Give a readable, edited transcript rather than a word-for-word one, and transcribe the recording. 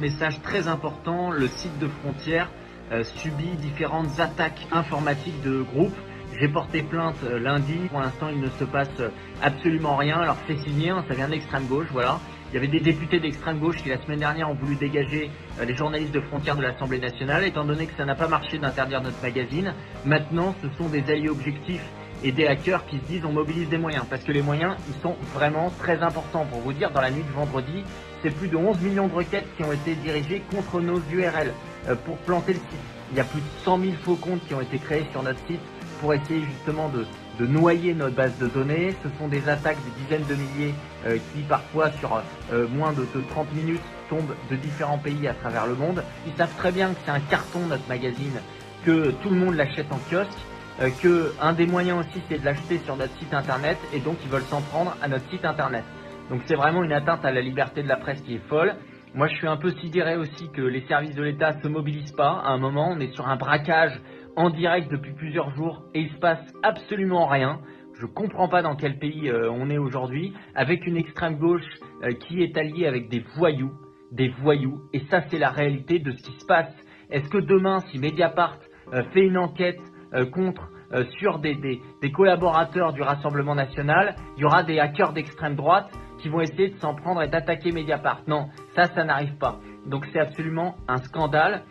message très important. Le site de Frontières subit différentes attaques informatiques de groupes. J'ai porté plainte lundi. Pour l'instant, il ne se passe absolument rien. Alors c'est signé, ça vient d'extrême gauche, voilà. Il y avait des députés d'extrême gauche qui la semaine dernière ont voulu dégager les journalistes de Frontières de l'Assemblée nationale. Étant donné que ça n'a pas marché d'interdire notre magazine, maintenant ce sont des alliés objectifs et des hackers qui se disent on mobilise des moyens. Parce que les moyens, ils sont vraiment très importants. Pour vous dire, dans la nuit de vendredi, c'est plus de 11 millions de requêtes qui ont été dirigées contre nos URL pour planter le site. Il y a plus de 100 000 faux comptes qui ont été créés sur notre site pour essayer justement de noyer notre base de données. Ce sont des attaques de dizaines de milliers qui parfois sur moins de 30 minutes tombent de différents pays à travers le monde. Ils savent très bien que c'est un carton notre magazine, que tout le monde l'achète en kiosque, que un des moyens aussi c'est de l'acheter sur notre site internet et donc ils veulent s'en prendre à notre site internet. Donc c'est vraiment une atteinte à la liberté de la presse qui est folle. Moi je suis un peu sidéré aussi que les services de l'État se mobilisent pas. À un moment on est sur un braquage en direct depuis plusieurs jours et il se passe absolument rien. Je comprends pas dans quel pays on est aujourd'hui, avec une extrême gauche qui est alliée avec des voyous, et ça c'est la réalité de ce qui se passe. Est-ce que demain, si Mediapart fait une enquête sur des collaborateurs du Rassemblement national, il y aura des hackers d'extrême droite qui vont essayer de s'en prendre et d'attaquer Mediapart? Non, ça n'arrive pas. Donc c'est absolument un scandale.